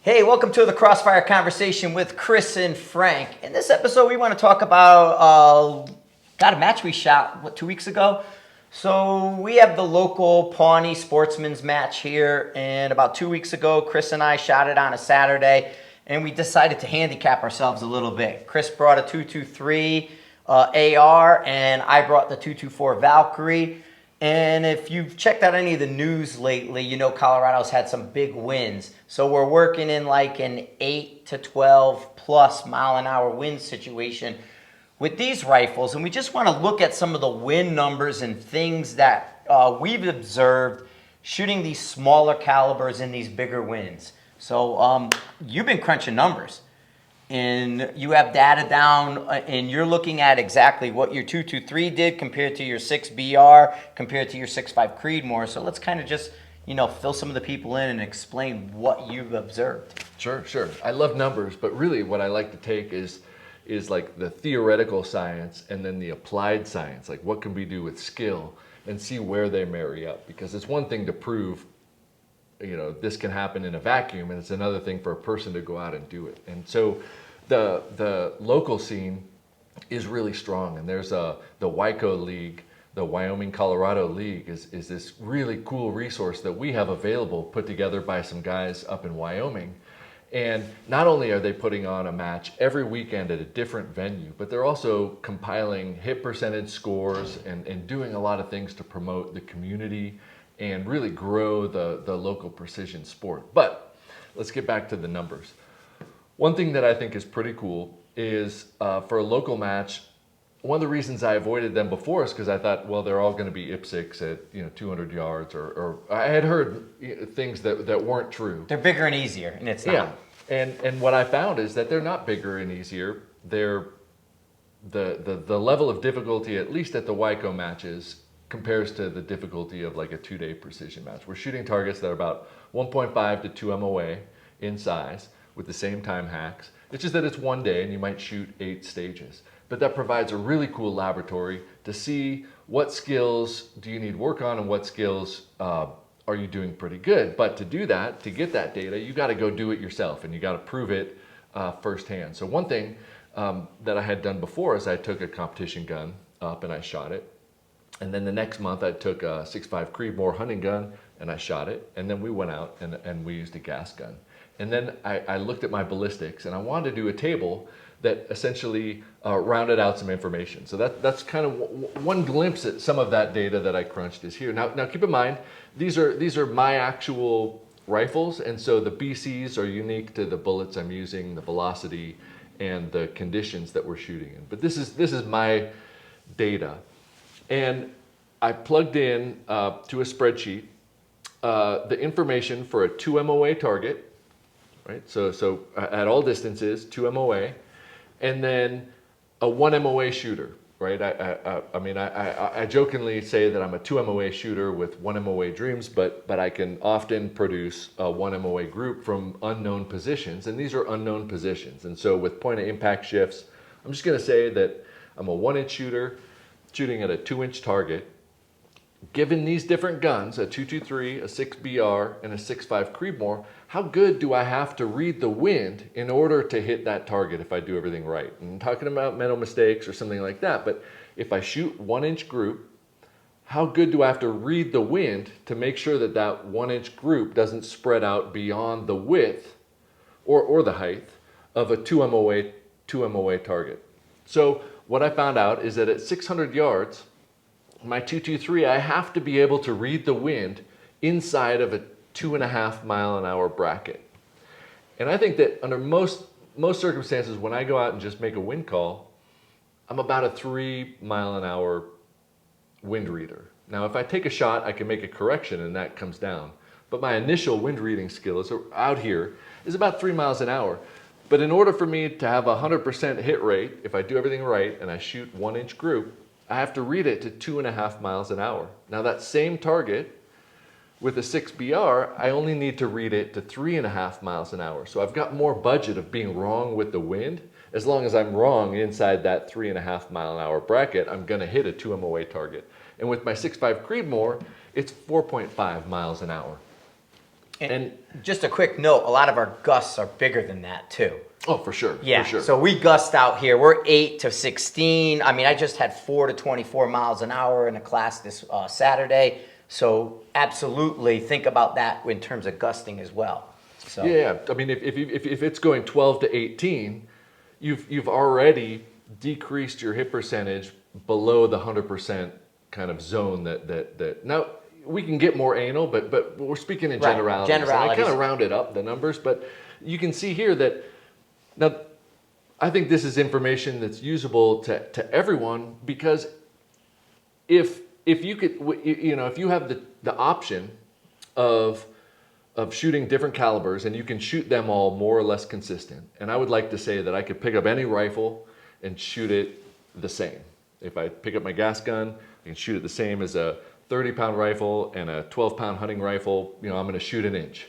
Hey, welcome to the Crossfire conversation with Chris and Frank. In this episode, we want to talk about a match we shot 2 weeks ago. So we have the local Pawnee Sportsman's match here, and about 2 weeks ago, Chris and I shot it on a Saturday, and we decided to handicap ourselves a little bit. Chris brought a 223 AR, and I brought the 224 Valkyrie. And if you've checked out any of the news lately, you know Colorado's had some big wins. So we're working in like an 8 to 12 plus mile an hour wind situation with these rifles. And we just want to look at some of the win numbers and things that we've observed shooting these smaller calibers in these bigger winds. So you've been crunching numbers. And you have data down, and you're looking at exactly what your 223 did compared to your 6BR, compared to your 6.5 Creedmoor. So let's kind of just, fill some of the people in and explain what you've observed. Sure. I love numbers, but really what I like to take is like the theoretical science and then the applied science, like what can we do with skill and see where they marry up. Because it's one thing to prove, this can happen in a vacuum, and it's another thing for a person to go out and do it. And so the local scene is really strong, and there's the WYCO League, the Wyoming Colorado League is this really cool resource that we have available, put together by some guys up in Wyoming. And not only are they putting on a match every weekend at a different venue, but they're also compiling hit percentage scores and doing a lot of things to promote the community and really grow the local precision sport. But let's get back to the numbers. One thing that I think is pretty cool is for a local match, one of the reasons I avoided them before is because I thought, well, they're all going to be Ep8 at 200 yards, or I had heard things that weren't true. They're bigger and easier, and it's not. Yeah, and what I found is that they're not bigger and easier. They're the level of difficulty, at least at the WYCO matches, compares to the difficulty of like a 2-day precision match. We're shooting targets that are about 1.5 to 2 MOA in size with the same time hacks. It's just that it's 1 day and you might shoot 8 stages. But that provides a really cool laboratory to see what skills do you need work on and what skills are you doing pretty good. But to do that, to get that data, you got to go do it yourself, and you got to prove it firsthand. So one thing that I had done before is I took a competition gun up and I shot it. And then the next month I took a 6.5 Creedmoor hunting gun and I shot it. And then we went out and we used a gas gun. And then I looked at my ballistics, and I wanted to do a table that essentially rounded out some information. So that's kind of one glimpse at some of that data that I crunched is here. Now keep in mind, these are my actual rifles, and so the BCs are unique to the bullets I'm using, the velocity, and the conditions that we're shooting in. But this is my data. And I plugged in to a spreadsheet the information for a 2 MOA target, right? So at all distances, 2 MOA, and then a 1 MOA shooter, right? I jokingly say that I'm a 2 MOA shooter with 1 MOA dreams, but I can often produce a 1 MOA group from unknown positions, and these are unknown positions. And so with point of impact shifts, I'm just gonna say that I'm a 1-inch shooter, shooting at a 2-inch target. Given these different guns, a 223, a 6BR, and a 6.5 Creedmoor, how good do I have to read the wind in order to hit that target if I do everything right? And I'm talking about mental mistakes or something like that, but if I shoot 1-inch group, how good do I have to read the wind to make sure that that 1-inch group doesn't spread out beyond the width or the height of a 2 MOA target? So what I found out is that at 600 yards, my 223, I have to be able to read the wind inside of a 2.5 mile an hour bracket. And I think that under most circumstances, when I go out and just make a wind call, I'm about a 3 mile an hour wind reader. Now, if I take a shot, I can make a correction and that comes down. But my initial wind reading skill is out here is about 3 miles an hour. But in order for me to have a 100% hit rate, if I do everything right and I shoot 1-inch group, I have to read it to 2.5 miles an hour. Now that same target with a 6BR, I only need to read it to 3.5 miles an hour. So I've got more budget of being wrong with the wind. As long as I'm wrong inside that 3.5 mile an hour bracket, I'm gonna hit a 2 MOA target. And with my 6.5 Creedmoor, it's 4.5 miles an hour. And just a quick note, a lot of our gusts are bigger than that too. Oh, for sure. Yeah, For sure. so we gust out here. We're 8 to 16. I mean, I just had 4 to 24 miles an hour in a class this Saturday. So absolutely think about that in terms of gusting as well. So Yeah, I mean, if it's going 12 to 18, you've already decreased your hit percentage below the 100% kind of zone that now we can get more anal, but we're speaking in Right, generalities. And I generalities. kind of rounded up the numbers, but you can see here that now I think this is information that's usable to everyone, because if you could, you know, if you have the option of shooting different calibers and you can shoot them all more or less consistent, and I would like to say that I could pick up any rifle and shoot it the same. If I pick up my gas gun, I can shoot it the same as a 30-pound rifle and a 12-pound hunting rifle. You know, I'm going to shoot an inch.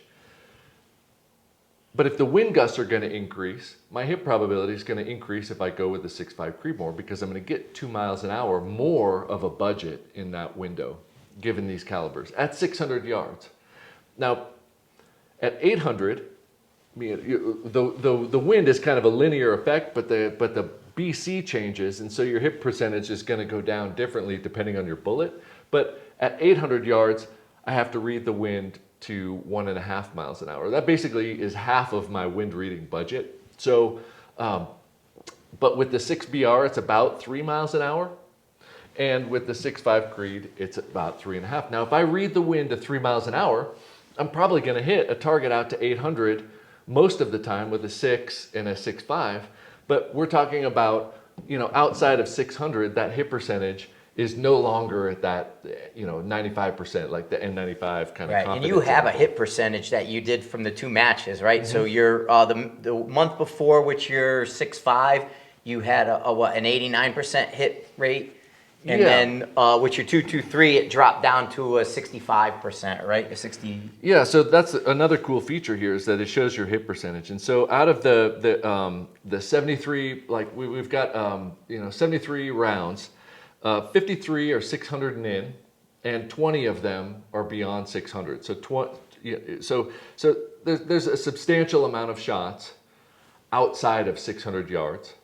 But if the wind gusts are going to increase, my hit probability is going to increase if I go with the 6.5 Creedmoor, because I'm going to get 2 miles an hour more of a budget in that window, given these calibers, at 600 yards. Now, at 800, I mean, the wind is kind of a linear effect, but the BC changes, and so your hit percentage is going to go down differently depending on your bullet. But at 800 yards, I have to read the wind to 1.5 miles an hour. That basically is half of my wind reading budget. So, but with the 6BR, it's about 3 miles an hour. And with the 6.5 Creed, it's about 3.5. Now, if I read the wind to 3 miles an hour, I'm probably going to hit a target out to 800 most of the time with a 6 and a 6.5. But we're talking about, you know, outside of 600, that hit percentage is no longer at that, you know, 95%, like the N95 kind of confidence. right, and you have a interval. hit percentage that you did from the 2 matches, right? Mm-hmm. So you're the month before, which you're 6.5, you had an 89% hit rate. And Yeah. then with your 223, it dropped down to a 65%, right? A 60. Yeah, so that's another cool feature here, is that it shows your hit percentage. And so out of the 73, like we've got 73 rounds, 53 are 600 and in, and 20 of them are beyond 600. So there's a substantial amount of shots outside of 600 yards,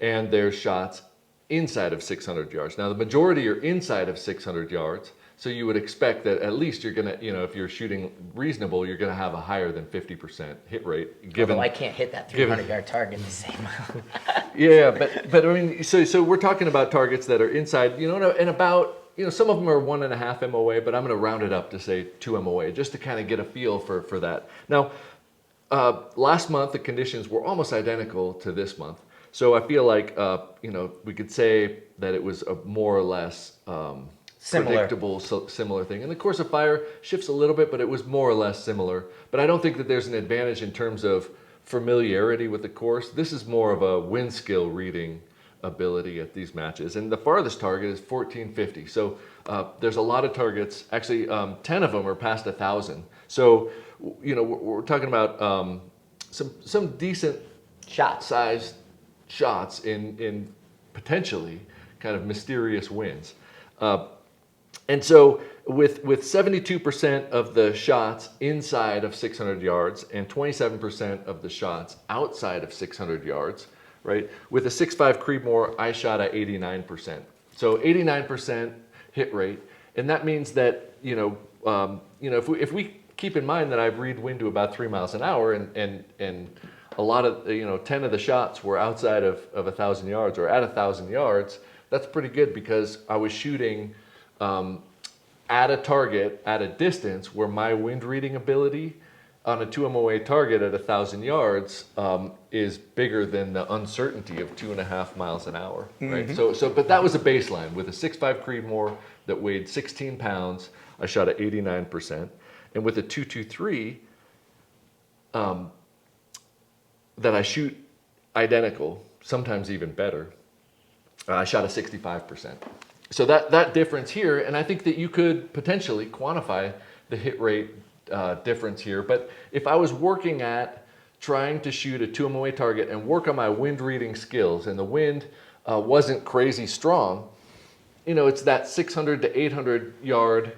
and there's shots inside of 600 yards. Now, the majority are inside of 600 yards, so you would expect that at least you're gonna, you know, if you're shooting reasonable, you're gonna have a higher than 50% hit rate. Given, Although I can't hit that 300-yard target the same. yeah, but I mean, so we're talking about targets that are inside, you know, and about, you know, some of them are 1.5 MOA, but I'm gonna round it up to say 2 MOA, just to kind of get a feel for that. Now, last month, the conditions were almost identical to this month. So I feel like, you know, we could say that it was a more or less predictable, similar thing. And the course of fire shifts a little bit, but it was more or less similar. But I don't think that there's an advantage in terms of familiarity with the course. This is more of a wind skill reading ability at these matches. And the farthest target is 1450. So there's a lot of targets. Actually, 10 of them are past 1,000. So, you know, we're talking about some decent shot-sized shots in potentially kind of mysterious winds. And so with 72% of the shots inside of 600 yards and 27% of the shots outside of 600 yards, right? With a 6.5 Creedmoor, I shot at 89%. So 89% hit rate. And that means that, you know, if we keep in mind that I read wind to about 3 miles an hour and a lot of, you know, 10 of the shots were outside of 1,000 yards or at 1,000 yards, that's pretty good, because I was shooting at a target at a distance where my wind reading ability on a 2 MOA target at 1,000 yards is bigger than the uncertainty of 2.5 miles an hour, right? Mm-hmm. But that was a baseline. With a 6.5 Creedmoor that weighed 16 pounds, I shot at 89%. And with a 223, that I shoot identical, sometimes even better, I shot a 65%. So that difference here, and I think that you could potentially quantify the hit rate difference here. But if I was working at trying to shoot a 2 MOA target and work on my wind reading skills, and the wind wasn't crazy strong, you know, it's that 600 to 800 yard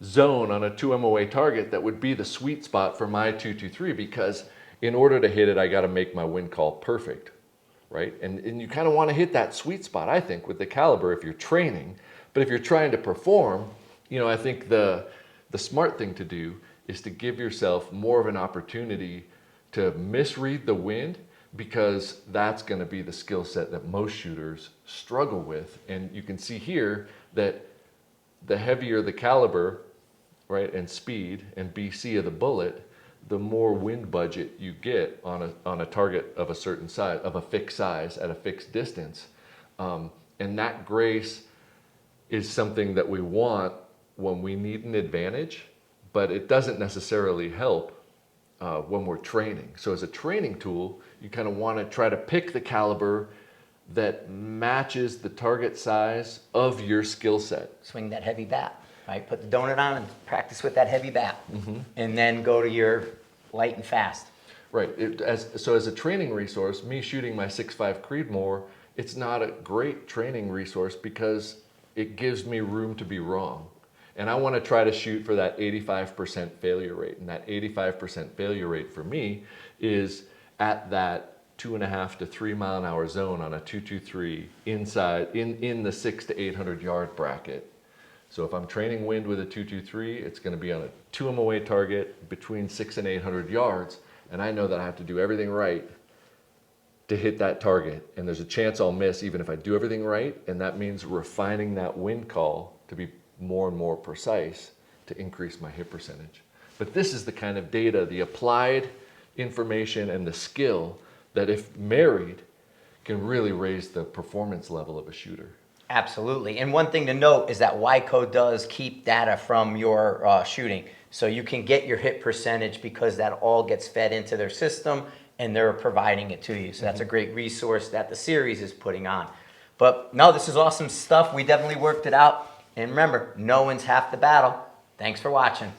zone on a 2 MOA target that would be the sweet spot for my 223, because in order to hit it, I got to make my wind call perfect, right? And you kind of want to hit that sweet spot, I think, with the caliber if you're training. But if you're trying to perform, I think the smart thing to do is to give yourself more of an opportunity to misread the wind, because that's going to be the skill set that most shooters struggle with. And you can see here that the heavier the caliber, right, and speed and BC of the bullet, the more wind budget you get on a target of a certain size, of a fixed size at a fixed distance. And that grace is something that we want when we need an advantage, but it doesn't necessarily help when we're training. So as a training tool, you kind of want to try to pick the caliber that matches the target size of your skill set. Swing that heavy bat, right? Put the donut on and practice with that heavy bat. And then go to your light and fast. Right. So as a training resource, me shooting my 6.5 Creedmoor, it's not a great training resource because it gives me room to be wrong. And I want to try to shoot for that 85% failure rate. And that 85% failure rate for me is at that 2.5 to 3 mile an hour zone on a 223 inside in the 600 to 800 yard bracket. So if I'm training wind with a 223, it's going to be on a 2 MOA target between 600 and 800 yards. And I know that I have to do everything right to hit that target. And there's a chance I'll miss even if I do everything right. And that means refining that wind call to be more and more precise to increase my hit percentage. But this is the kind of data, the applied information and the skill that, if married, can really raise the performance level of a shooter. Absolutely. And one thing to note is that YCO does keep data from your shooting. So you can get your hit percentage because that all gets fed into their system and they're providing it to you. So that's a great resource that the series is putting on. But no, this is awesome stuff. We definitely worked it out. And remember, no one's half the battle. Thanks for watching.